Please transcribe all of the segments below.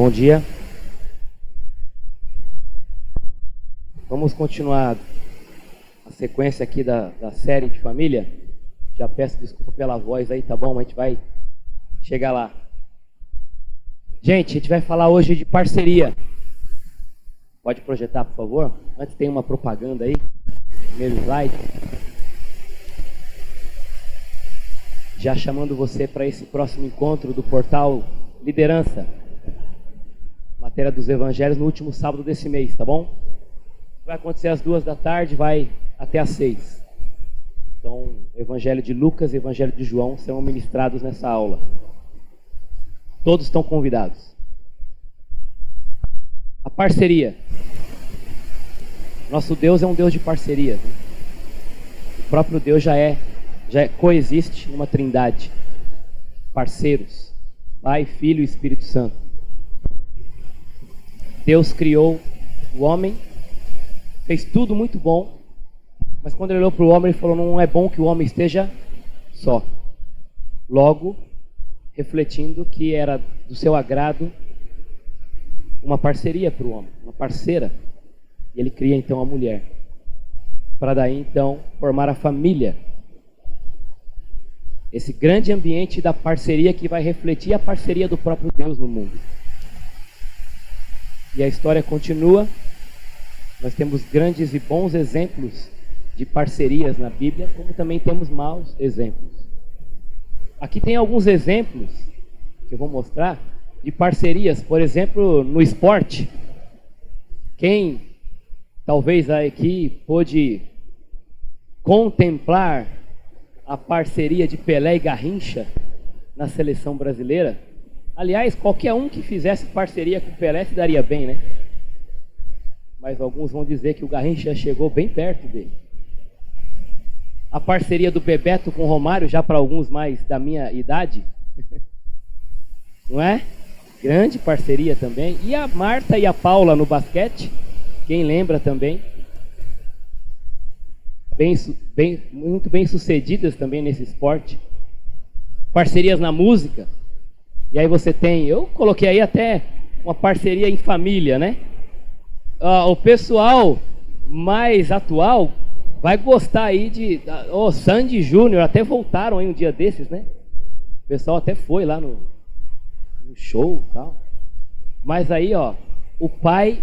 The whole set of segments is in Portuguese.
Bom dia. Vamos continuar a sequência aqui da série de família. Já peço desculpa pela voz aí, tá bom? Mas a gente vai chegar lá. Gente, a gente vai falar hoje de parceria. Pode projetar, por favor? Antes tem uma propaganda aí. Primeiro slide. Já chamando você para esse próximo encontro do portal Liderança. Matéria dos evangelhos no último sábado desse mês, tá bom? Vai acontecer às 14h, vai até às 6. Então, Evangelho de Lucas e Evangelho de João serão ministrados nessa aula. Todos estão convidados. A parceria. Nosso Deus é um Deus de parceria, né? O próprio Deus já coexiste numa trindade. Parceiros. Pai, Filho e Espírito Santo. Deus criou o homem, fez tudo muito bom, mas quando ele olhou para o homem, ele falou: não é bom que o homem esteja só. Logo, refletindo que era do seu agrado uma parceria para o homem, uma parceira. E ele cria então a mulher, para daí então formar a família. Esse grande ambiente da parceria que vai refletir a parceria do próprio Deus no mundo. E a história continua. Nós temos grandes e bons exemplos de parcerias na Bíblia, como também temos maus exemplos. Aqui tem alguns exemplos que eu vou mostrar de parcerias, por exemplo, no esporte. Quem talvez aqui pôde contemplar a parceria de Pelé e Garrincha na seleção brasileira? Aliás, qualquer um que fizesse parceria com o Pelé se daria bem, né? Mas alguns vão dizer que o Garrincha chegou bem perto dele. A parceria do Bebeto com o Romário, já para alguns mais da minha idade, não é? Grande parceria também. E a Marta e a Paula no basquete, quem lembra também? Muito bem sucedidas também nesse esporte. Parcerias na música. E aí você tem, eu coloquei aí até uma parceria em família, né? O pessoal mais atual vai gostar aí de... Sandy e Júnior até voltaram aí um dia desses, né? O pessoal até foi lá no show e tal. Mas aí, o pai,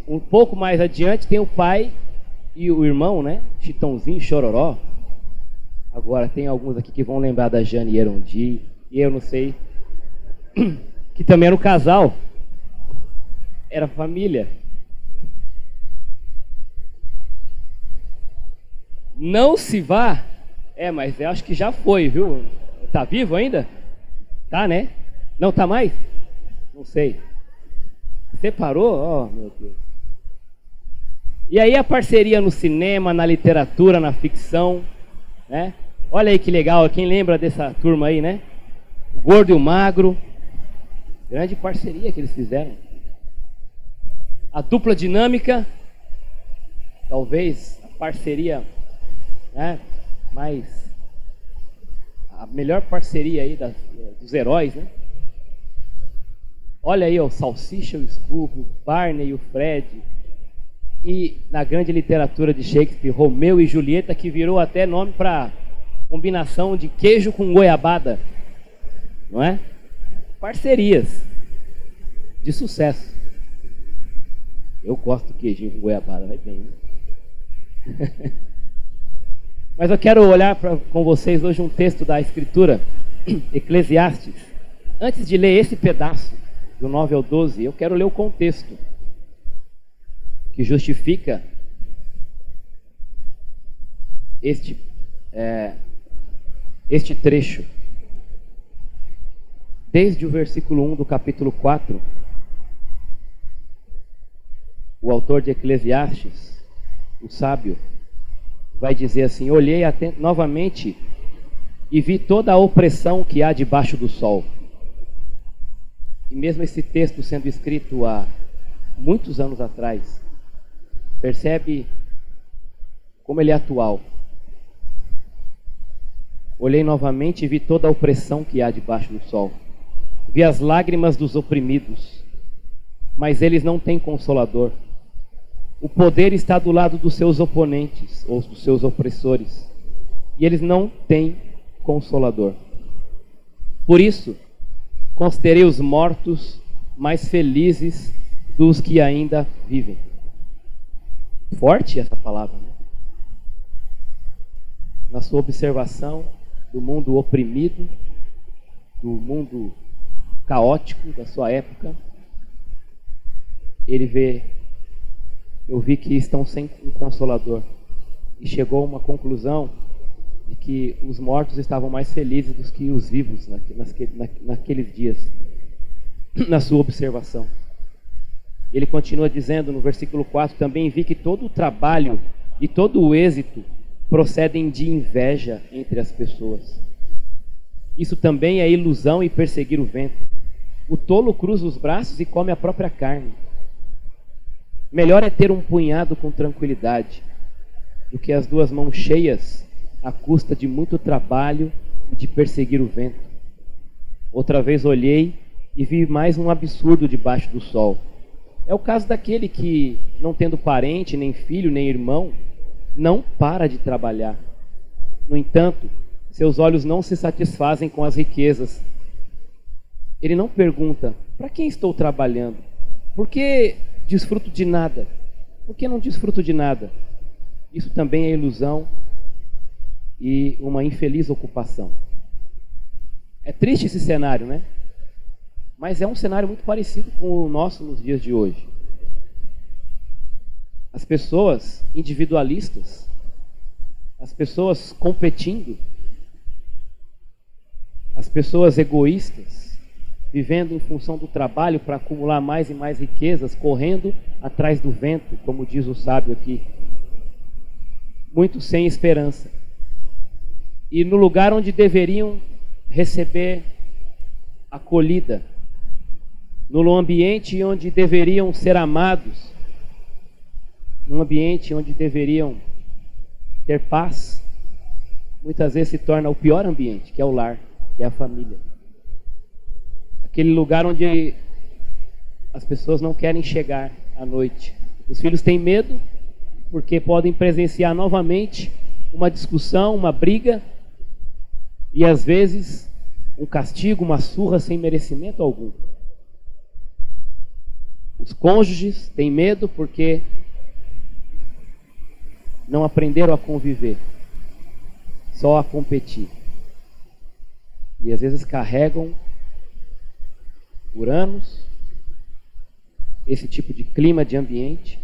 um pouco mais adiante, tem o pai e o irmão, né? Chitãozinho e Chororó. Agora tem alguns aqui que vão lembrar da Jane e Erondi. E eu não sei... que também era um casal, era família. Não se vá, mas eu acho que já foi, viu? Tá vivo ainda? Tá, né? Não tá mais? Não sei. Separou? Oh, meu Deus. E aí a parceria no cinema, na literatura, na ficção, né? Olha aí que legal, quem lembra dessa turma aí, né? O Gordo e o Magro. Grande parceria que eles fizeram. A dupla dinâmica, talvez a parceria, né, a melhor parceria aí dos heróis, né? Olha aí, o Salsicha, o Scooby, o Barney e o Fred. E na grande literatura de Shakespeare, Romeu e Julieta, que virou até nome para combinação de queijo com goiabada, não é? Parcerias de sucesso. Eu gosto do queijinho com goiabada, vai bem, né? Mas eu quero olhar com vocês hoje um texto da Escritura, Eclesiastes. Antes de ler esse pedaço, do 9 ao 12, eu quero ler o contexto que justifica este trecho. Desde o versículo 1 do capítulo 4, o autor de Eclesiastes, o sábio, vai dizer assim: olhei novamente e vi toda a opressão que há debaixo do sol. E mesmo esse texto sendo escrito há muitos anos atrás, percebe como ele é atual. Olhei novamente e vi toda a opressão que há debaixo do sol. Vi as lágrimas dos oprimidos mas eles não têm consolador. O poder está do lado dos seus oponentes, ou dos seus opressores, e eles não têm consolador. Por isso, considerei os mortos mais felizes dos que ainda vivem. Forte essa palavra, né? Na sua observação do mundo oprimido, do mundo caótico da sua época, eu vi que estão sem um consolador. E chegou a uma conclusão de que os mortos estavam mais felizes do que os vivos naqueles dias, na sua observação. Ele continua dizendo no versículo 4, também vi que todo o trabalho e todo o êxito procedem de inveja entre as pessoas. Isso também é ilusão e perseguir o vento. O tolo cruza os braços e come a própria carne. Melhor é ter um punhado com tranquilidade do que as duas mãos cheias à custa de muito trabalho e de perseguir o vento. Outra vez olhei e vi mais um absurdo debaixo do sol. É o caso daquele que, não tendo parente, nem filho, nem irmão, não para de trabalhar. No entanto, seus olhos não se satisfazem com as riquezas. Ele não pergunta, para quem estou trabalhando? Por que desfruto de nada? Por que não desfruto de nada? Isso também é ilusão e uma infeliz ocupação. É triste esse cenário, né? Mas é um cenário muito parecido com o nosso nos dias de hoje. As pessoas individualistas, as pessoas competindo, as pessoas egoístas, vivendo em função do trabalho para acumular mais e mais riquezas, correndo atrás do vento, como diz o sábio aqui. Muitos sem esperança. E no lugar onde deveriam receber acolhida, no ambiente onde deveriam ser amados, num ambiente onde deveriam ter paz, muitas vezes se torna o pior ambiente, que é o lar, que é a família. Aquele lugar onde as pessoas não querem chegar à noite. Os filhos têm medo porque podem presenciar novamente uma discussão, uma briga e às vezes um castigo, uma surra sem merecimento algum. Os cônjuges têm medo porque não aprenderam a conviver, só a competir. E às vezes carregam por anos esse tipo de clima de ambiente.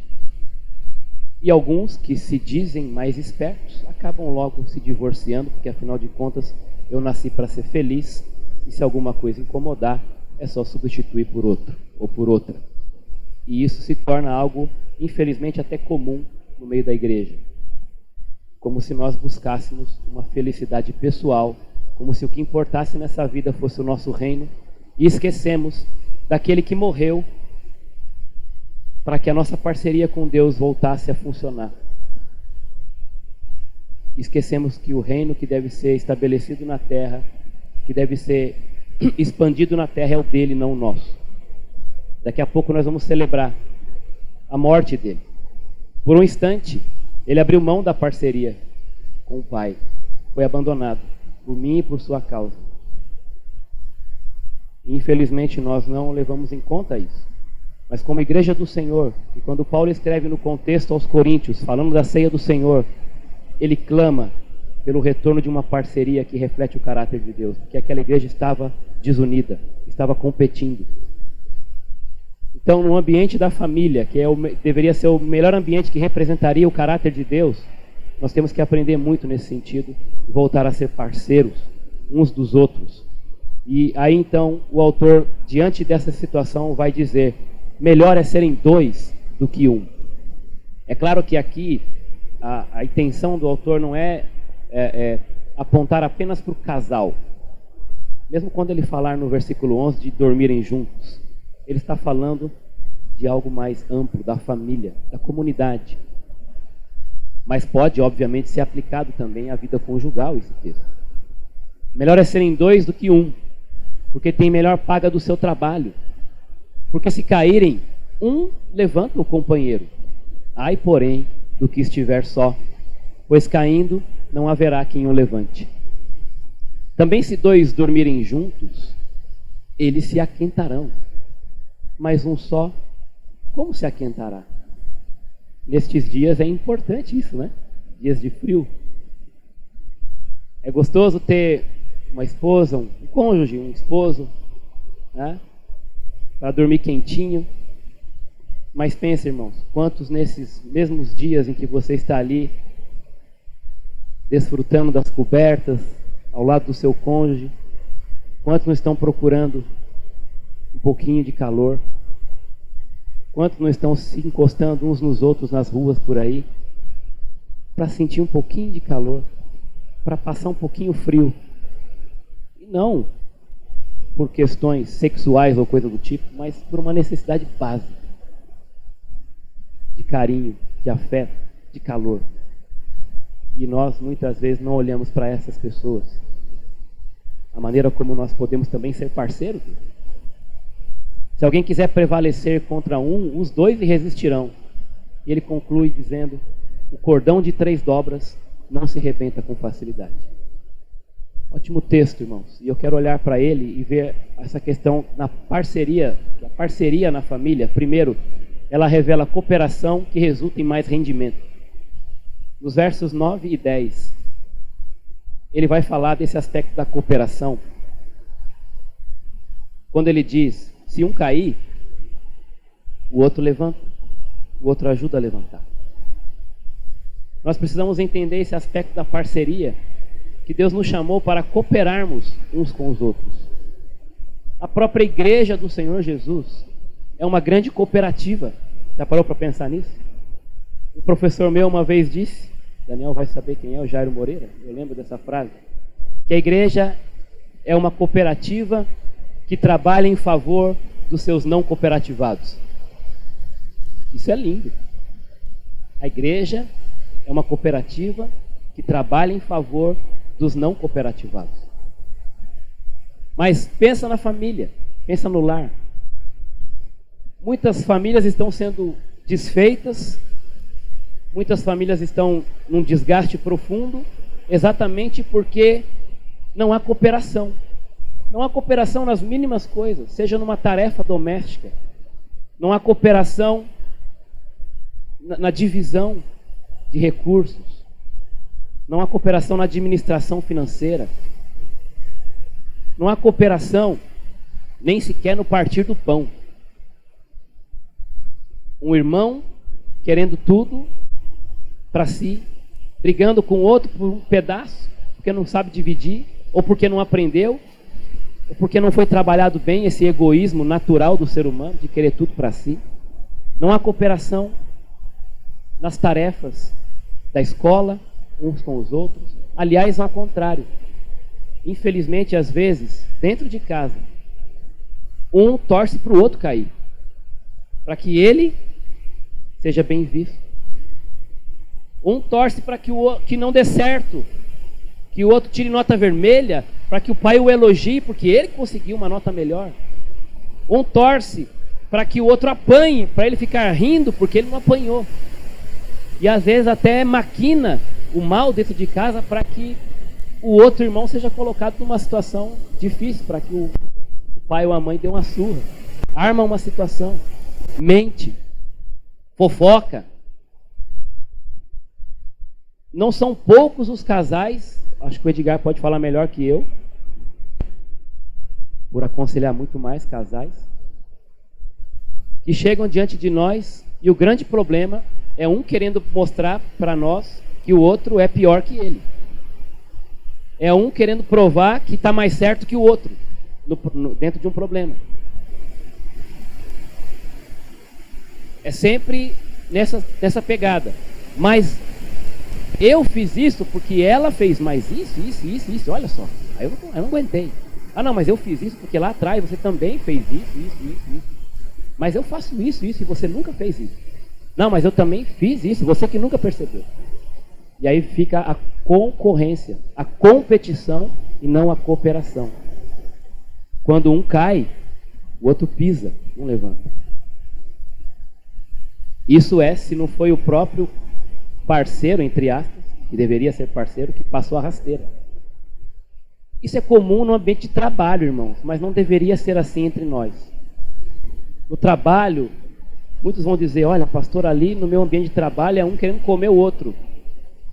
E alguns que se dizem mais espertos acabam logo se divorciando, porque afinal de contas eu nasci para ser feliz e se alguma coisa incomodar é só substituir por outro ou por outra. E isso se torna algo, infelizmente, até comum no meio da igreja. Como se nós buscássemos uma felicidade pessoal, como se o que importasse nessa vida fosse o nosso reino, e esquecemos daquele que morreu para que a nossa parceria com Deus voltasse a funcionar. Esquecemos que o reino que deve ser estabelecido na terra, que deve ser expandido na terra, é o dele, não o nosso. Daqui a pouco nós vamos celebrar a morte dele. Por um instante, ele abriu mão da parceria com o Pai. Foi abandonado por mim e por sua causa. E, infelizmente, nós não levamos em conta isso. Mas como igreja do Senhor, e quando Paulo escreve no contexto aos Coríntios, falando da ceia do Senhor, ele clama pelo retorno de uma parceria que reflete o caráter de Deus, porque aquela igreja estava desunida, estava competindo. Então, no ambiente da família, que deveria ser o melhor ambiente que representaria o caráter de Deus, nós temos que aprender muito nesse sentido, voltar a ser parceiros uns dos outros. E aí então o autor, diante dessa situação, vai dizer: melhor é serem dois do que um. É claro que aqui a intenção do autor não é apontar apenas para o casal. Mesmo quando ele falar no versículo 11 de dormirem juntos, ele está falando de algo mais amplo, da família, da comunidade. Mas pode, obviamente, ser aplicado também à vida conjugal esse texto. Melhor é serem dois do que um, porque tem melhor paga do seu trabalho. Porque se caírem, um levanta o companheiro. Ai, porém, do que estiver só, pois caindo não haverá quem o levante. Também se dois dormirem juntos, eles se aquentarão. Mas um só, como se aquentará? Nestes dias é importante isso, né? Dias de frio. É gostoso ter uma esposa, um cônjuge, um esposo, né? Para dormir quentinho. Mas pense, irmãos, quantos nesses mesmos dias em que você está ali, desfrutando das cobertas, ao lado do seu cônjuge, quantos não estão procurando um pouquinho de calor? Quantos não estão se encostando uns nos outros nas ruas por aí, para sentir um pouquinho de calor, para passar um pouquinho frio? E não por questões sexuais ou coisa do tipo, mas por uma necessidade básica de carinho, de afeto, de calor. E nós muitas vezes não olhamos para essas pessoas, a maneira como nós podemos também ser parceiros. Se alguém quiser prevalecer contra um, os dois lhe resistirão. E ele conclui dizendo: o cordão de 3 dobras não se rebenta com facilidade. Ótimo texto, irmãos. E eu quero olhar para ele e ver essa questão na parceria, a parceria na família. Primeiro, ela revela cooperação que resulta em mais rendimento. Nos versos 9 e 10, ele vai falar desse aspecto da cooperação. Quando ele diz: se um cair, o outro levanta, o outro ajuda a levantar. Nós precisamos entender esse aspecto da parceria, que Deus nos chamou para cooperarmos uns com os outros. A própria igreja do Senhor Jesus é uma grande cooperativa. Já parou para pensar nisso? Um professor meu uma vez disse, Daniel vai saber quem é, o Jairo Moreira, eu lembro dessa frase, que a igreja é uma cooperativa que trabalha em favor dos seus não cooperativados. Isso é lindo. A igreja é uma cooperativa que trabalha em favor dos não cooperativados. Mas pensa na família, pensa no lar. Muitas famílias estão sendo desfeitas, muitas famílias estão num desgaste profundo, exatamente porque não há cooperação. Não há cooperação nas mínimas coisas, seja numa tarefa doméstica. Não há cooperação na divisão de recursos. Não há cooperação na administração financeira. Não há cooperação nem sequer no partir do pão. Um irmão querendo tudo para si, brigando com o outro por um pedaço, porque não sabe dividir, ou porque não aprendeu, ou porque não foi trabalhado bem esse egoísmo natural do ser humano de querer tudo para si. Não há cooperação nas tarefas da escola, uns com os outros. Aliás, ao contrário. Infelizmente, às vezes, dentro de casa, um torce para o outro cair, para que ele seja bem visto. Um torce para que não dê certo, que o outro tire nota vermelha, para que o pai o elogie, porque ele conseguiu uma nota melhor. Um torce para que o outro apanhe, para ele ficar rindo, porque ele não apanhou. E às vezes até maquina o mal dentro de casa para que o outro irmão seja colocado numa situação difícil, para que o pai ou a mãe dê uma surra. Arma uma situação, mente, fofoca. Não são poucos os casais, acho que o Edgar pode falar melhor que eu, por aconselhar muito mais casais, que chegam diante de nós e o grande problema é um querendo mostrar para nós que o outro é pior que ele. É um querendo provar que está mais certo que o outro, dentro de um problema. É sempre nessa pegada. Mas eu fiz isso porque ela fez mais isso, olha só. Aí eu não aguentei. Ah não, mas eu fiz isso porque lá atrás você também fez isso. Mas eu faço isso e você nunca fez isso. Não, mas eu também fiz isso, você que nunca percebeu. E aí fica a concorrência, a competição e não a cooperação. Quando um cai, o outro pisa, não levanta. Isso é, se não foi o próprio parceiro, entre aspas, que deveria ser parceiro, que passou a rasteira. Isso é comum no ambiente de trabalho, irmãos, mas não deveria ser assim entre nós. No trabalho, muitos vão dizer, olha, pastor, ali no meu ambiente de trabalho é um querendo comer o outro,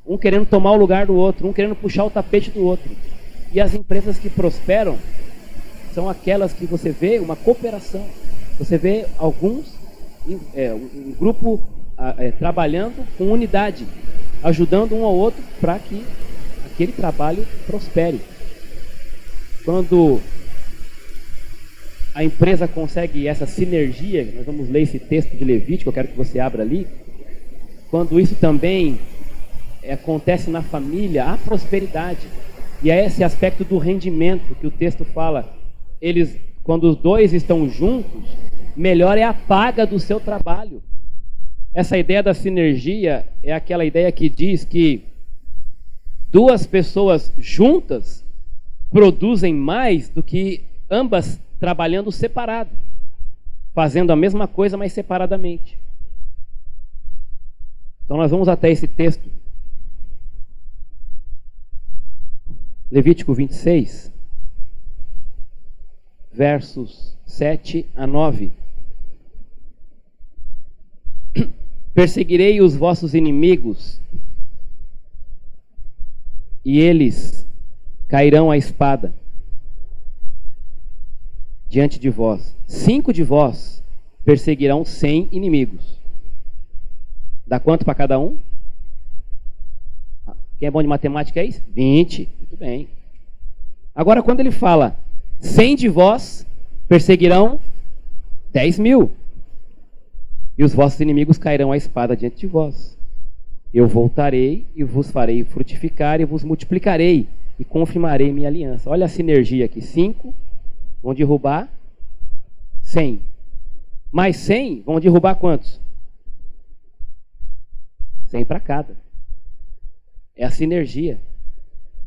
um querendo tomar o lugar do outro, um querendo puxar o tapete do outro. E as empresas que prosperam são aquelas que você vê uma cooperação. Você vê um grupo trabalhando com unidade, ajudando um ao outro para que aquele trabalho prospere. Quando a empresa consegue essa sinergia, nós vamos ler esse texto de Levítico, eu quero que você abra ali. Quando isso também acontece na família, há prosperidade. E é esse aspecto do rendimento que o texto fala. Quando os dois estão juntos, melhor é a paga do seu trabalho. Essa ideia da sinergia é aquela ideia que diz que duas pessoas juntas produzem mais do que ambas trabalhando separado, fazendo a mesma coisa, mas separadamente. Então nós vamos até esse texto. Levítico 26, versos 7 a 9. Perseguirei os vossos inimigos, e eles cairão à espada diante de vós. 5 de vós perseguirão 100 inimigos. Dá quanto para cada um? Quem é bom de matemática é isso? 20. Muito bem. Agora, quando ele fala 100 de vós perseguirão 10.000. E os vossos inimigos cairão à espada diante de vós. Eu voltarei e vos farei frutificar e vos multiplicarei e confirmarei minha aliança. Olha a sinergia aqui. 5 vão derrubar 100. Mais 100 vão derrubar quantos? 100 para cada. É a sinergia.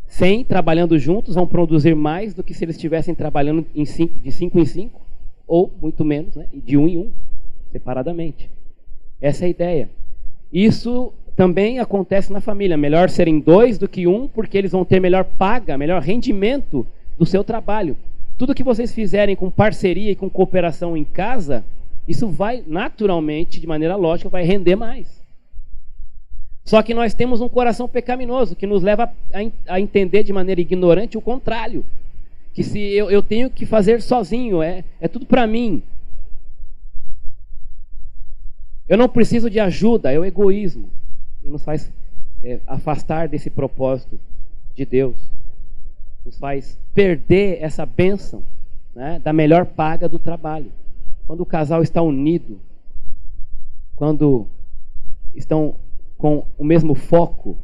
100 trabalhando juntos vão produzir mais do que se eles estivessem trabalhando de 5 em 5, ou muito menos, né? De 1 em 1, separadamente. Essa é a ideia. Isso também acontece na família. Melhor serem 2 do que 1, porque eles vão ter melhor paga, melhor rendimento do seu trabalho. Tudo que vocês fizerem com parceria e com cooperação em casa, isso vai naturalmente, de maneira lógica, vai render mais. Só que nós temos um coração pecaminoso que nos leva a entender de maneira ignorante o contrário. Que se eu tenho que fazer sozinho, é tudo para mim. Eu não preciso de ajuda, é o egoísmo. E nos faz afastar desse propósito de Deus. Nos faz perder essa bênção, né, da melhor paga do trabalho. Quando o casal está unido, quando estão com o mesmo foco,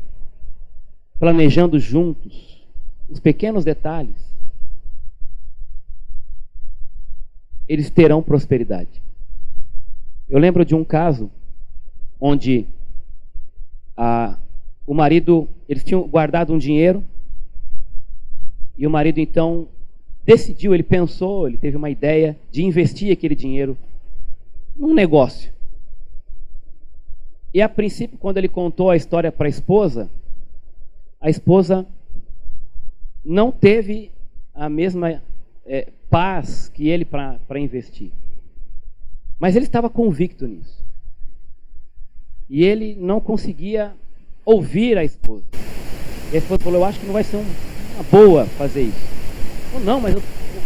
planejando juntos os pequenos detalhes, eles terão prosperidade. Eu lembro de um caso onde o marido, eles tinham guardado um dinheiro e o marido então decidiu, ele pensou, ele teve uma ideia de investir aquele dinheiro num negócio. E a princípio, quando ele contou a história para a esposa não teve a mesma paz que ele para investir. Mas ele estava convicto nisso. E ele não conseguia ouvir a esposa. E a esposa falou, eu acho que não vai ser uma boa fazer isso. Falou, não, mas eu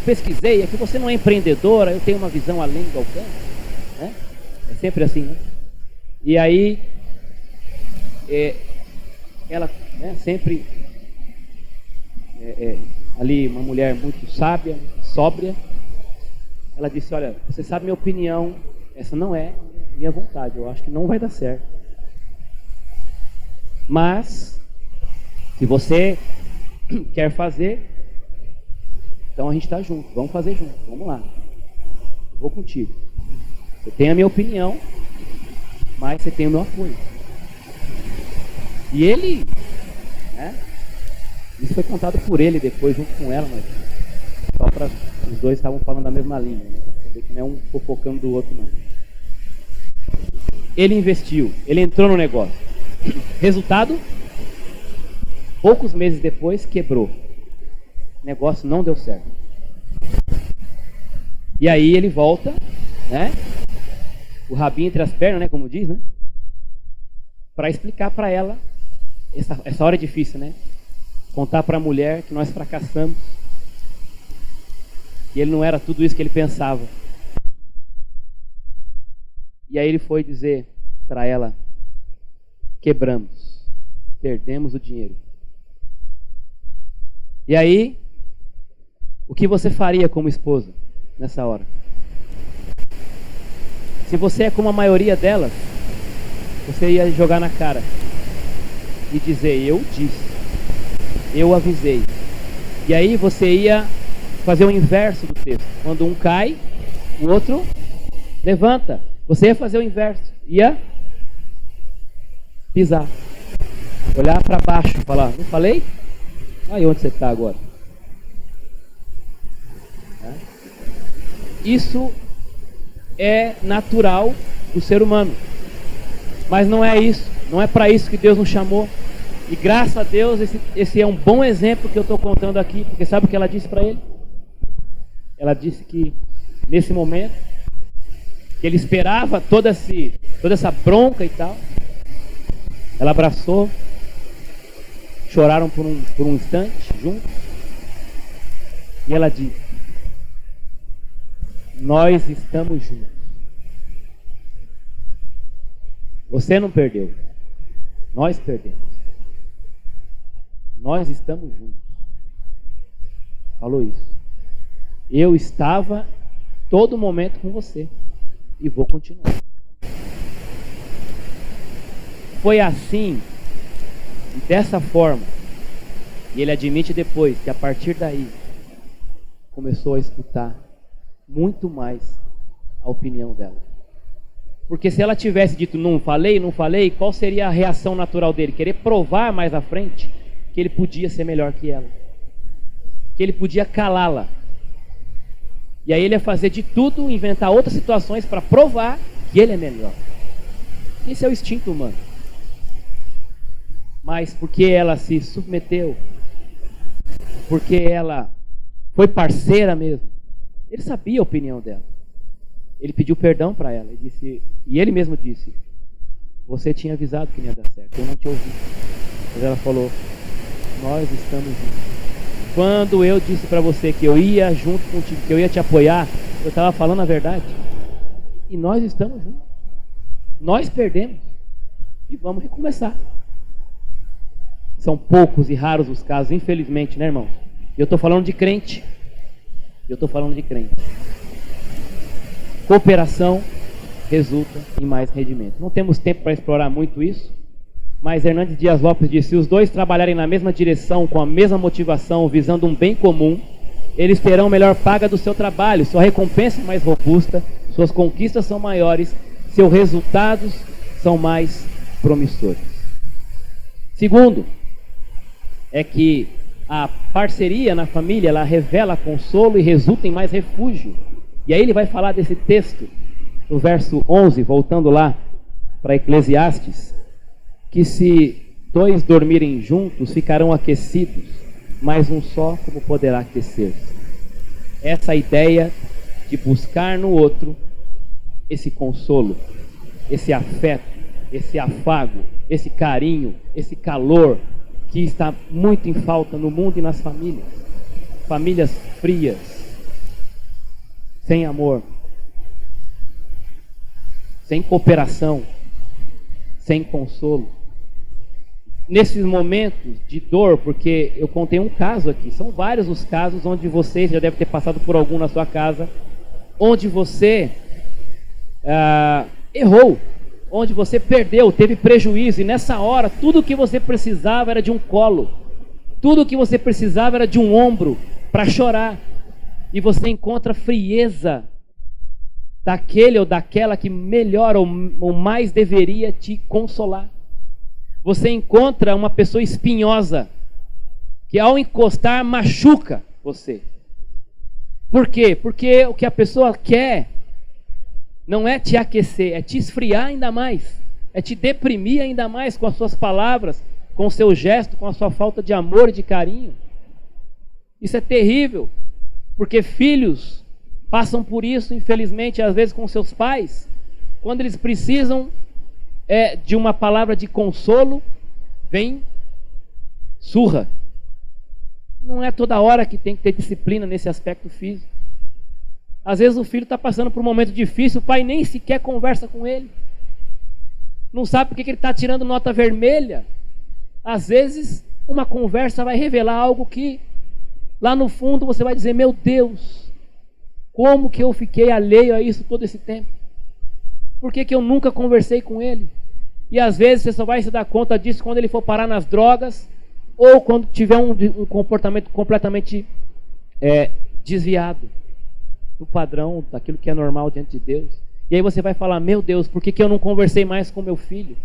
pesquisei, é que você não é empreendedora, eu tenho uma visão além do alcance. Né? É sempre assim, né? E aí, ela, né, sempre ali uma mulher muito sábia, sóbria, ela disse, olha, você sabe minha opinião, essa não é minha vontade, eu acho que não vai dar certo. Mas, se você quer fazer, então a gente está junto, vamos fazer junto, vamos lá. Eu vou contigo. Você tem a minha opinião, mas você tem o meu apoio. E ele, né, isso foi contado por ele depois, junto com ela, mas só para os dois estavam falando a mesma língua, né? Pra ver que não é um fofocando do outro, não. ele investiu, ele entrou no negócio. Resultado, poucos meses depois, quebrou. O negócio não deu certo. E aí ele volta, né? O rabinho entre as pernas, né? Como diz, né? Para explicar para ela, essa hora é difícil, né? Contar para a mulher que nós fracassamos. E ele não era tudo isso que ele pensava. E aí ele foi dizer para ela: quebramos, perdemos o dinheiro. E aí, o que você faria como esposa nessa hora? Se você é como a maioria delas, você ia jogar na cara e dizer: eu disse, eu avisei. E aí você ia fazer o inverso do texto. Quando um cai, o outro levanta. Você ia fazer o inverso. Ia pisar. Olhar para baixo. Falar: não falei? Aí onde você está agora? Isso é natural do ser humano. Mas não é isso. Não é para isso que Deus nos chamou. E graças a Deus, esse é um bom exemplo que eu estou contando aqui. Porque sabe o que ela disse para ele? Ela disse que nesse momento, que ele esperava toda essa bronca e tal, ela abraçou, choraram por um instante juntos, e ela disse: nós estamos juntos. Você não perdeu, nós perdemos. Nós estamos juntos. Falou isso. Eu estava todo momento com você e vou continuar. Foi assim, dessa forma, e ele admite depois que a partir daí começou a escutar muito mais a opinião dela. Porque se ela tivesse dito não falei, qual seria a reação natural dele? Querer provar mais à frente que ele podia ser melhor que ela, que ele podia calá-la. E aí ele ia fazer de tudo, inventar outras situações para provar que ele é melhor. Esse é o instinto humano. Mas porque ela se submeteu, porque ela foi parceira mesmo, ele sabia a opinião dela. Ele pediu perdão para ela e ele mesmo disse: você tinha avisado que não ia dar certo, eu não te ouvi. Mas ela falou: nós estamos juntos. Quando eu disse para você que eu ia junto contigo, que eu ia te apoiar, eu estava falando a verdade. E nós estamos juntos. Nós perdemos e vamos recomeçar. São poucos e raros os casos, infelizmente, né, irmão? Eu estou falando de crente. Cooperação resulta em mais rendimento. Não temos tempo para explorar muito isso, mas Hernandes Dias Lopes disse: se os dois trabalharem na mesma direção, com a mesma motivação, visando um bem comum, eles terão melhor paga do seu trabalho, sua recompensa é mais robusta, suas conquistas são maiores, seus resultados são mais promissores. Segundo, é que a parceria na família, ela revela consolo e resulta em mais refúgio. E aí ele vai falar desse texto, no verso 11, voltando lá para Eclesiastes, que se dois dormirem juntos, ficarão aquecidos, mas um só como poderá aquecer-se. Essa ideia de buscar no outro esse consolo, esse afeto, esse afago, esse carinho, esse calor, que está muito em falta no mundo e nas famílias. Famílias frias, sem amor, sem cooperação, sem consolo. Nesses momentos de dor, porque eu contei um caso aqui, são vários os casos onde você já deve ter passado por algum na sua casa, onde você errou, onde você perdeu, teve prejuízo, e nessa hora tudo o que você precisava era de um colo, tudo o que você precisava era de um ombro para chorar, e você encontra frieza daquele ou daquela que melhor ou mais deveria te consolar. Você encontra uma pessoa espinhosa que ao encostar machuca você. Por quê? Porque o que a pessoa quer não é te aquecer, é te esfriar ainda mais, é te deprimir ainda mais com as suas palavras, com o seu gesto, com a sua falta de amor e de carinho. Isso é terrível, porque filhos passam por isso, infelizmente, às vezes com seus pais, quando eles precisam de uma palavra de consolo, vem surra. Não é toda hora que tem que ter disciplina nesse aspecto físico. Às vezes o filho está passando por um momento difícil, o pai nem sequer conversa com ele. Não sabe por que ele está tirando nota vermelha. Às vezes uma conversa vai revelar algo que lá no fundo você vai dizer: meu Deus, como que eu fiquei alheio a isso todo esse tempo? Por que eu nunca conversei com ele? E às vezes você só vai se dar conta disso quando ele for parar nas drogas, ou quando tiver um comportamento completamente desviado do padrão, daquilo que é normal diante de Deus. E aí você vai falar: meu Deus, por que eu não conversei mais com meu filho?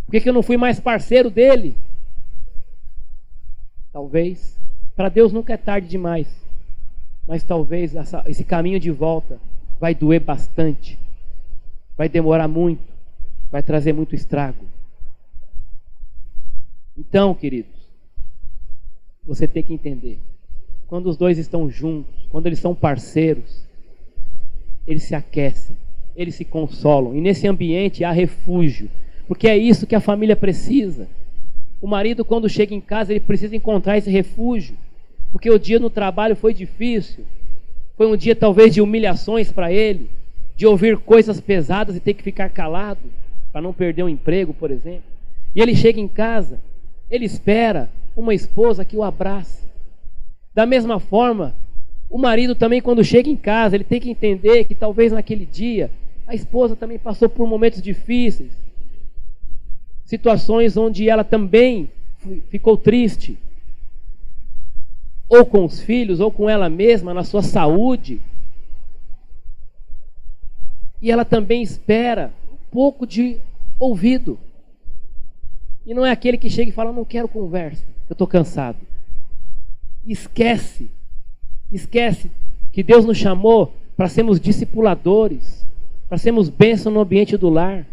Por que eu não fui mais parceiro dele? Talvez, para Deus nunca é tarde demais, mas talvez esse caminho de volta vai doer bastante, vai demorar muito, vai trazer muito estrago. Então, queridos, você tem que entender, quando os dois estão juntos, quando eles são parceiros, eles se aquecem, eles se consolam, e nesse ambiente há refúgio, porque é isso que a família precisa. O marido, quando chega em casa, ele precisa encontrar esse refúgio, porque o dia no trabalho foi difícil, foi um dia talvez de humilhações para ele, de ouvir coisas pesadas e ter que ficar calado, para não perder o emprego, por exemplo. E ele chega em casa, ele espera uma esposa que o abrace. Da mesma forma, o marido também, quando chega em casa, ele tem que entender que talvez naquele dia a esposa também passou por momentos difíceis, situações onde ela também ficou triste, ou com os filhos, ou com ela mesma, na sua saúde. E ela também espera um pouco de ouvido. E não é aquele que chega e fala: não quero conversa, eu estou cansado. Esquece que Deus nos chamou para sermos discipuladores, para sermos bênção no ambiente do lar.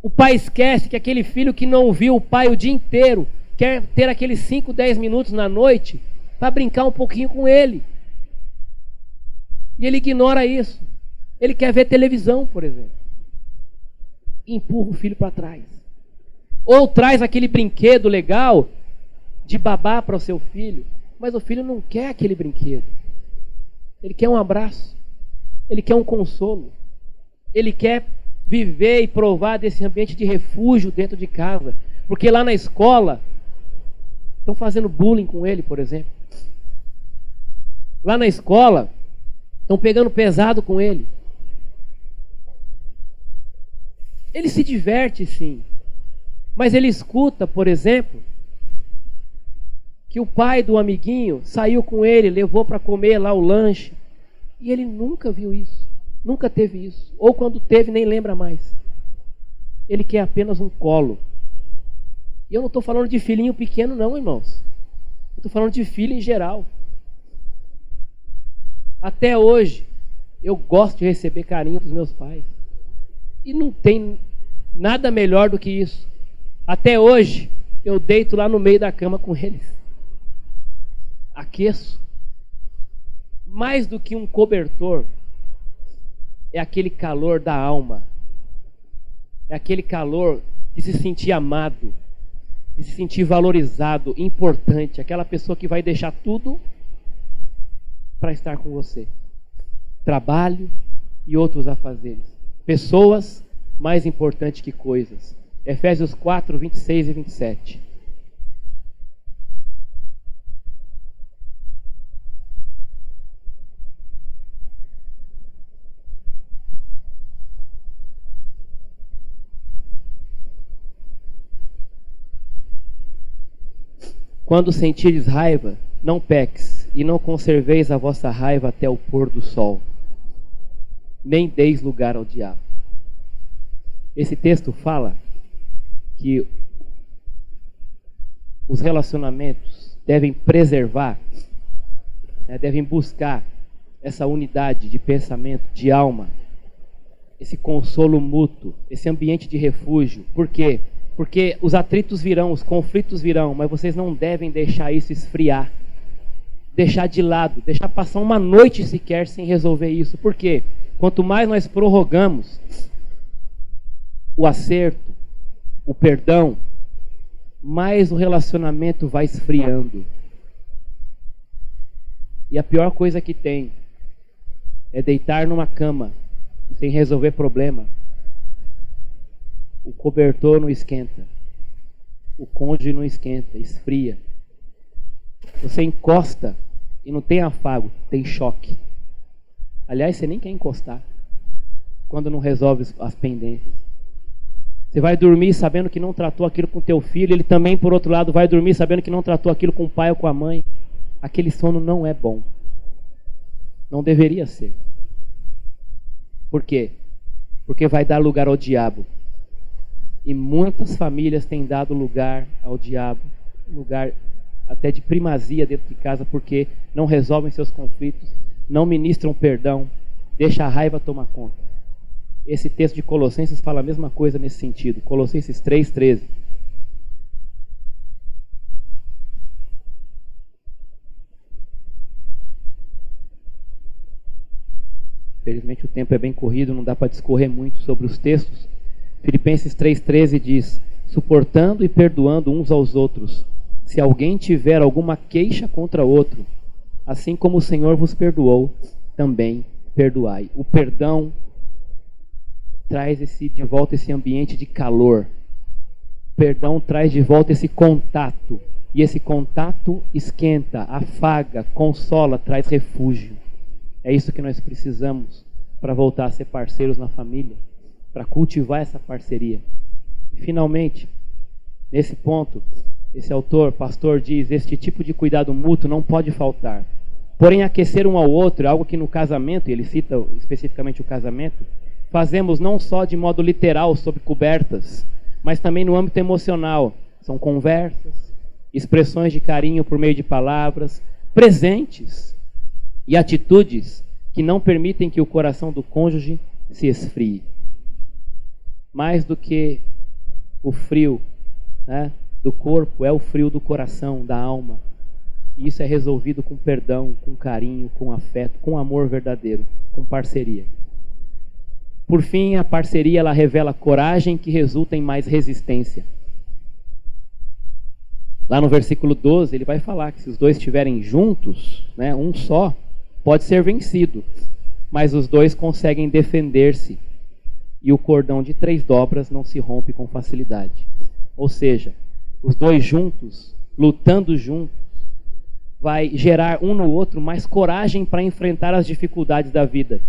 O pai esquece que aquele filho que não ouviu o pai o dia inteiro quer ter aqueles 5, 10 minutos na noite para brincar um pouquinho com ele. E ele ignora isso. Ele quer ver televisão, por exemplo. E empurra o filho para trás. Ou traz aquele brinquedo legal de babá para o seu filho, mas o filho não quer aquele brinquedo. Ele quer um abraço. Ele quer um consolo. Ele quer viver e provar desse ambiente de refúgio dentro de casa. Porque lá na escola estão fazendo bullying com ele, por exemplo. Lá na escola estão pegando pesado com ele. Ele se diverte, sim, mas ele escuta, por exemplo, que o pai do amiguinho saiu com ele, levou para comer lá o lanche, e ele nunca viu isso, nunca teve isso, ou quando teve nem lembra mais. Ele quer apenas um colo. E eu não estou falando de filhinho pequeno não, irmãos. Eu estou falando de filho em geral. Até hoje, eu gosto de receber carinho dos meus pais. E não tem nada melhor do que isso. Até hoje, eu deito lá no meio da cama com eles. Aqueço. Mais do que um cobertor, é aquele calor da alma. É aquele calor de se sentir amado, de se sentir valorizado, importante. Aquela pessoa que vai deixar tudo para estar com você. Trabalho e outros afazeres. Pessoas mais importantes que coisas. Efésios 4, 26 e 27. Quando sentires raiva, não peques, e não conserveis a vossa raiva até o pôr do sol, nem deis lugar ao diabo. Esse texto fala que os relacionamentos devem preservar, devem buscar essa unidade de pensamento, de alma, esse consolo mútuo, esse ambiente de refúgio. Por quê? Porque os atritos virão, os conflitos virão, mas vocês não devem deixar isso esfriar, deixar de lado, deixar passar uma noite sequer sem resolver isso. Por quê? Quanto mais nós prorrogamos o acerto, o perdão, mais o relacionamento vai esfriando. E a pior coisa que tem é deitar numa cama sem resolver problema. O cobertor não esquenta, o cônjuge não esquenta, esfria. Você encosta e não tem afago, tem choque. Aliás, você nem quer encostar quando não resolve as pendências. Você vai dormir sabendo que não tratou aquilo com teu filho, ele também, por outro lado, vai dormir sabendo que não tratou aquilo com o pai ou com a mãe. Aquele sono não é bom. Não deveria ser. Por quê? Porque vai dar lugar ao diabo. E muitas famílias têm dado lugar ao diabo, lugar até de primazia dentro de casa, porque não resolvem seus conflitos, não ministram perdão, deixa a raiva tomar conta. Esse texto de Colossenses fala a mesma coisa nesse sentido. Colossenses 3:13. Infelizmente o tempo é bem corrido, não dá para discorrer muito sobre os textos. Filipenses 3:13 diz: suportando e perdoando uns aos outros, se alguém tiver alguma queixa contra outro, assim como o Senhor vos perdoou, também perdoai. O perdão traz de volta esse ambiente de calor. O perdão traz de volta esse contato. E esse contato esquenta, afaga, consola, traz refúgio. É isso que nós precisamos para voltar a ser parceiros na família, para cultivar essa parceria. E finalmente, nesse ponto, esse autor, pastor, diz: este tipo de cuidado mútuo não pode faltar. Porém, aquecer um ao outro é algo que no casamento, e ele cita especificamente o casamento, fazemos não só de modo literal, sob cobertas, mas também no âmbito emocional. São conversas, expressões de carinho por meio de palavras, presentes e atitudes que não permitem que o coração do cônjuge se esfrie. Mais do que o frio, né, do corpo, é o frio do coração, da alma. E isso é resolvido com perdão, com carinho, com afeto, com amor verdadeiro, com parceria. Por fim, a parceria ela revela coragem que resulta em mais resistência. Lá no versículo 12, ele vai falar que se os dois estiverem juntos, né, um só, pode ser vencido, mas os dois conseguem defender-se. E o cordão de 3 dobras não se rompe com facilidade. Ou seja, os dois juntos, lutando juntos, vai gerar um no outro mais coragem para enfrentar as dificuldades da vida.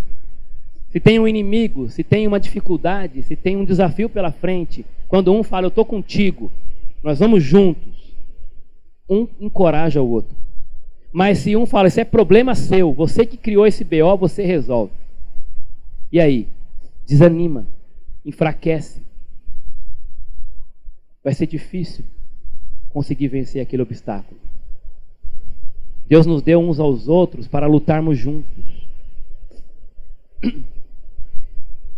Se tem um inimigo, se tem uma dificuldade, se tem um desafio pela frente, quando um fala, eu estou contigo, nós vamos juntos, um encoraja o outro. Mas se um fala, isso é problema seu, você que criou esse BO, você resolve. E aí? Desanima, enfraquece. Vai ser difícil conseguir vencer aquele obstáculo. Deus nos deu uns aos outros para lutarmos juntos.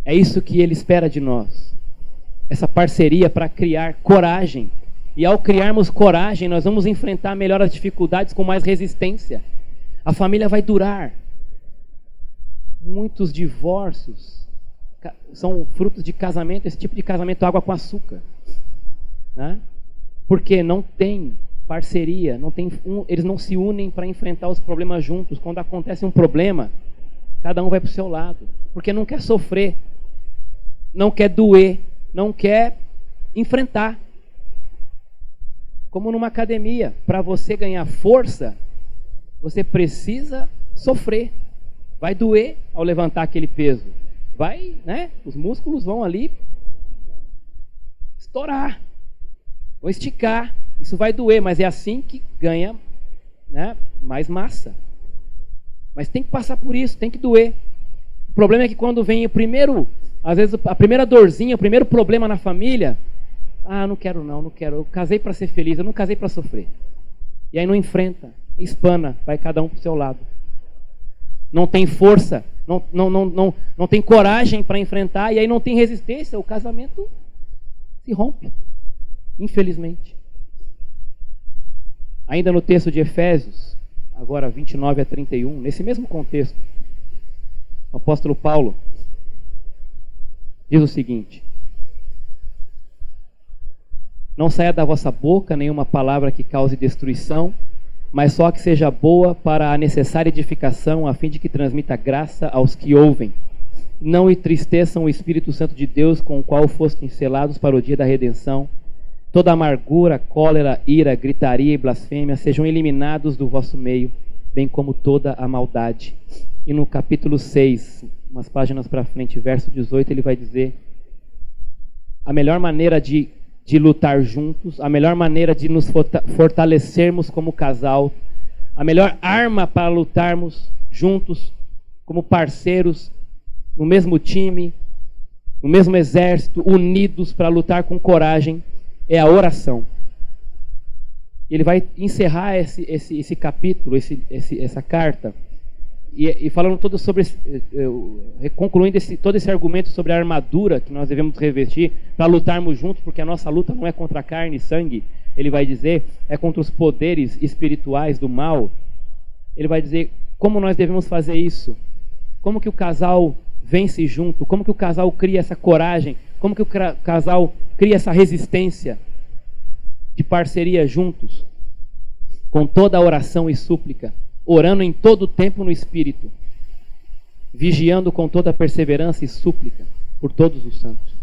É isso que Ele espera de nós. Essa parceria para criar coragem. E ao criarmos coragem, nós vamos enfrentar melhor as dificuldades com mais resistência. A família vai durar. Muitos divórcios são frutos de casamento, esse tipo de casamento água com açúcar, né? Porque não tem parceria, eles não se unem para enfrentar os problemas juntos. Quando acontece um problema, cada um vai para o seu lado, porque não quer sofrer, não quer doer, não quer enfrentar. Como numa academia, para você ganhar força, você precisa sofrer. Vai doer ao levantar aquele peso. Vai, né? Os músculos vão ali estourar, vão esticar. Isso vai doer, mas é assim que ganha, né, mais massa. Mas tem que passar por isso, tem que doer. O problema é que quando vem o primeiro, às vezes a primeira dorzinha, o primeiro problema na família, não quero não, não quero. Eu casei para ser feliz, eu não casei para sofrer. E aí não enfrenta, espana, vai cada um para o seu lado. não tem força, não tem coragem para enfrentar, e aí não tem resistência, o casamento se rompe, infelizmente. Ainda no texto de Efésios, agora 29 a 31, nesse mesmo contexto, o apóstolo Paulo diz o seguinte: não saia da vossa boca nenhuma palavra que cause destruição, mas só que seja boa para a necessária edificação, a fim de que transmita graça aos que ouvem. Não entristeçam o Espírito Santo de Deus, com o qual fostem selados para o dia da redenção. Toda amargura, cólera, ira, gritaria e blasfêmia sejam eliminados do vosso meio, bem como toda a maldade. E no capítulo 6, umas páginas para frente, verso 18, ele vai dizer: a melhor maneira de lutar juntos, a melhor maneira de nos fortalecermos como casal, a melhor arma para lutarmos juntos como parceiros, no mesmo time, no mesmo exército, unidos para lutar com coragem, é a oração. Ele vai encerrar esse capítulo, essa carta, e falando todo sobre, concluindo todo esse argumento sobre a armadura que nós devemos revestir para lutarmos juntos, porque a nossa luta não é contra carne e sangue, ele vai dizer, é contra os poderes espirituais do mal. Ele vai dizer como nós devemos fazer isso, como que o casal vence junto, como que o casal cria essa coragem, como que o casal cria essa resistência de parceria juntos, com toda a oração e súplica, orando em todo o tempo no Espírito, vigiando com toda a perseverança e súplica por todos os santos.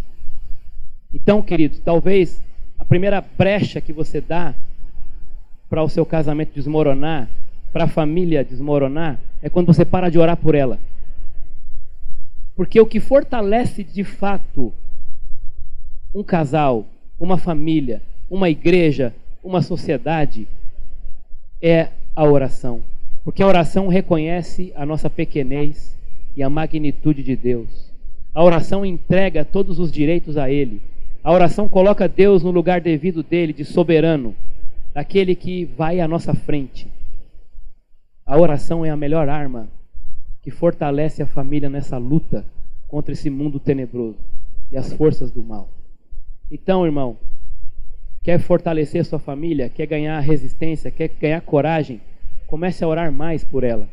Então, queridos, talvez a primeira brecha que você dá para o seu casamento desmoronar, para a família desmoronar, é quando você para de orar por ela. Porque o que fortalece de fato um casal, uma família, uma igreja, uma sociedade, é a oração. Porque a oração reconhece a nossa pequenez e a magnitude de Deus. A oração entrega todos os direitos a Ele. A oração coloca Deus no lugar devido dele, de soberano, daquele que vai à nossa frente. A oração é a melhor arma que fortalece a família nessa luta contra esse mundo tenebroso e as forças do mal. Então, irmão, quer fortalecer sua família, quer ganhar resistência, quer ganhar coragem, comece a orar mais por ela.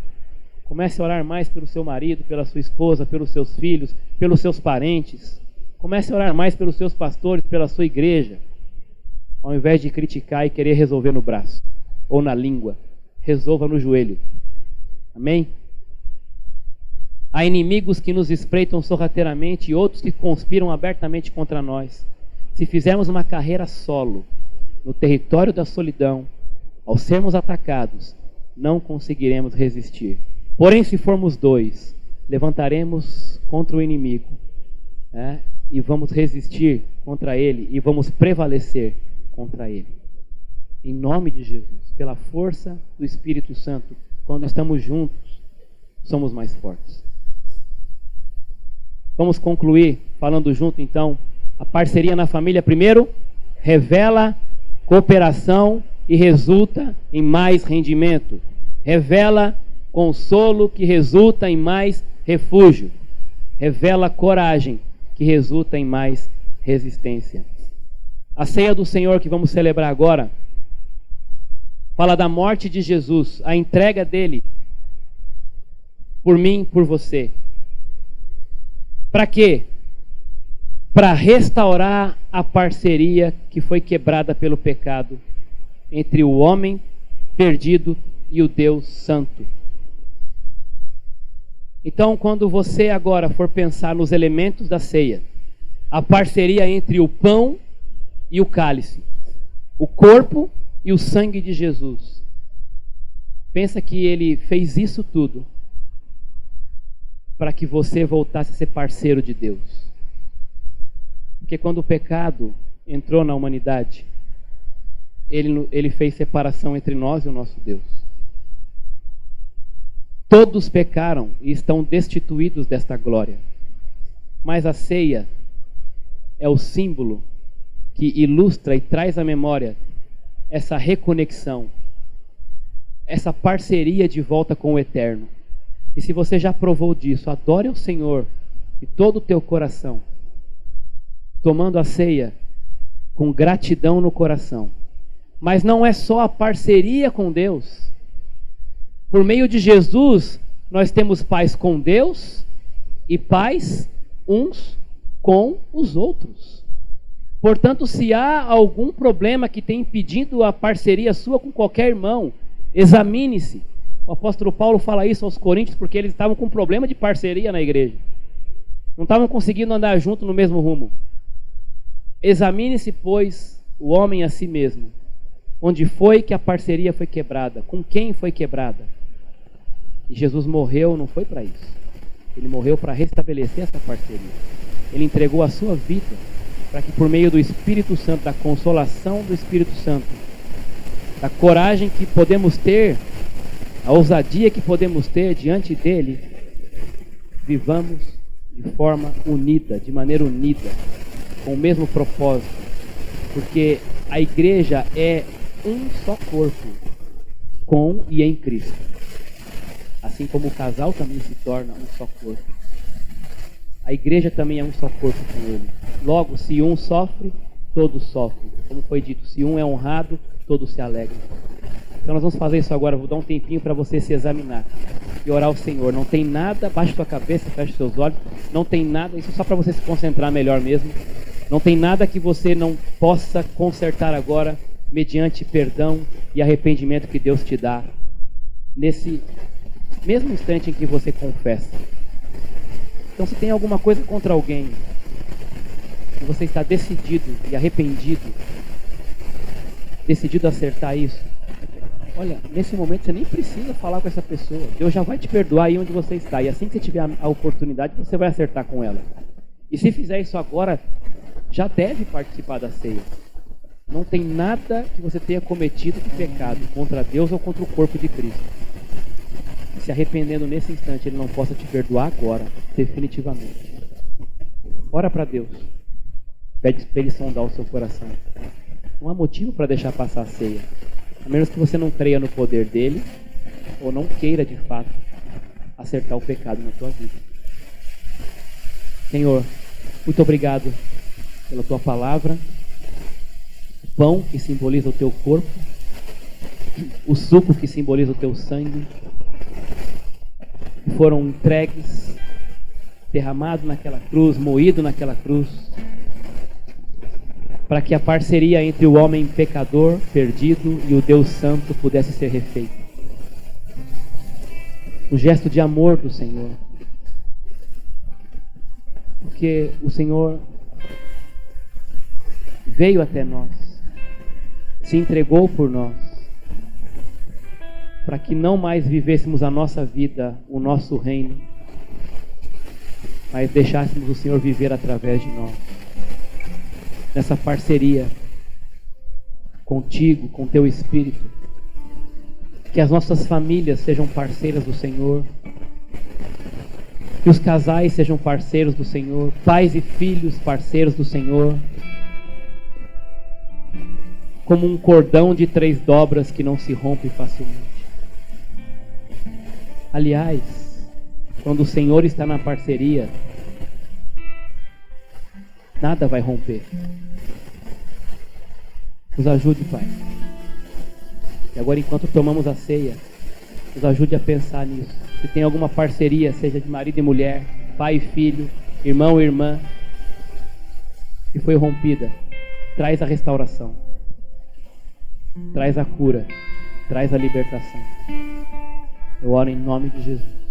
Comece a orar mais pelo seu marido, pela sua esposa, pelos seus filhos, pelos seus parentes. Comece a orar mais pelos seus pastores, pela sua igreja. Ao invés de criticar e querer resolver no braço ou na língua, resolva no joelho. Amém? Há inimigos que nos espreitam sorrateiramente e outros que conspiram abertamente contra nós. Se fizermos uma carreira solo, no território da solidão, ao sermos atacados, não conseguiremos resistir. Porém, se formos dois, levantaremos contra o inimigo, e vamos resistir contra ele e vamos prevalecer contra ele. Em nome de Jesus, pela força do Espírito Santo, quando estamos juntos, somos mais fortes. Vamos concluir falando junto, então. A parceria na família, primeiro, revela cooperação e resulta em mais rendimento. Revela consolo que resulta em mais refúgio. Revela coragem que resulta em mais resistência. A ceia do Senhor que vamos celebrar agora fala da morte de Jesus, a entrega dele por mim, por você. Para quê? Para restaurar a parceria que foi quebrada pelo pecado entre o homem perdido e o Deus Santo. Então, quando você agora for pensar nos elementos da ceia, a parceria entre o pão e o cálice, o corpo e o sangue de Jesus, pensa que ele fez isso tudo para que você voltasse a ser parceiro de Deus. Porque quando o pecado entrou na humanidade, ele fez separação entre nós e o nosso Deus. Todos pecaram e estão destituídos desta glória. Mas a ceia é o símbolo que ilustra e traz à memória essa reconexão, essa parceria de volta com o Eterno. E se você já provou disso, adore ao Senhor de todo o teu coração, tomando a ceia com gratidão no coração. Mas não é só a parceria com Deus. Por meio de Jesus, nós temos paz com Deus e paz uns com os outros. Portanto, se há algum problema que tem impedido a parceria sua com qualquer irmão, examine-se. O apóstolo Paulo fala isso aos Coríntios porque eles estavam com problema de parceria na igreja. Não estavam conseguindo andar junto no mesmo rumo. Examine-se, pois, o homem a si mesmo. Onde foi que a parceria foi quebrada? Com quem foi quebrada? E Jesus morreu, não foi para isso. Ele morreu para restabelecer essa parceria. Ele entregou a sua vida para que por meio do Espírito Santo, da consolação do Espírito Santo, da coragem que podemos ter, a ousadia que podemos ter diante dele, vivamos de forma unida, de maneira unida, com o mesmo propósito. Porque a igreja é um só corpo, com e em Cristo. Assim como o casal também se torna um só corpo. A igreja também é um só corpo com ele. Logo, se um sofre, todos sofrem. Como foi dito, se um é honrado, todos se alegram. Então nós vamos fazer isso agora. Vou dar um tempinho para você se examinar e orar ao Senhor. Não tem nada, baixe sua cabeça, feche seus olhos. Não tem nada, isso é só para você se concentrar melhor mesmo. Não tem nada que você não possa consertar agora, mediante perdão e arrependimento que Deus te dá, nesse mesmo instante em que você confessa. Então, se tem alguma coisa contra alguém, e você está decidido e arrependido, decidido a acertar isso, olha, nesse momento você nem precisa falar com essa pessoa. Deus já vai te perdoar aí onde você está. E assim que você tiver a oportunidade, você vai acertar com ela. E se fizer isso agora, já deve participar da ceia. Não tem nada que você tenha cometido de pecado contra Deus ou contra o corpo de Cristo. Se arrependendo nesse instante, Ele não possa te perdoar agora, definitivamente. Ora para Deus. Pede para Ele sondar o seu coração. Não há motivo para deixar passar a ceia. A menos que você não creia no poder dele, ou não queira de fato acertar o pecado na tua vida. Senhor, muito obrigado pela tua palavra, o pão que simboliza o teu corpo, o suco que simboliza o teu sangue, que foram entregues, derramados naquela cruz, moído naquela cruz, para que a parceria entre o homem pecador, perdido, e o Deus Santo pudesse ser refeita. Um gesto de amor do Senhor. Porque o Senhor veio até nós, se entregou por nós, para que não mais vivêssemos a nossa vida, o nosso reino, mas deixássemos o Senhor viver através de nós. Nessa parceria contigo, com teu Espírito, que as nossas famílias sejam parceiras do Senhor, que os casais sejam parceiros do Senhor, pais e filhos parceiros do Senhor, como um cordão de 3 dobras que não se rompe facilmente. Aliás, quando o Senhor está na parceria, nada vai romper. Nos ajude, Pai. E agora, enquanto tomamos a ceia, nos ajude a pensar nisso. Se tem alguma parceria, seja de marido e mulher, pai e filho, irmão e irmã, que foi rompida, traz a restauração, traz a cura, traz a libertação. Eu oro em nome de Jesus.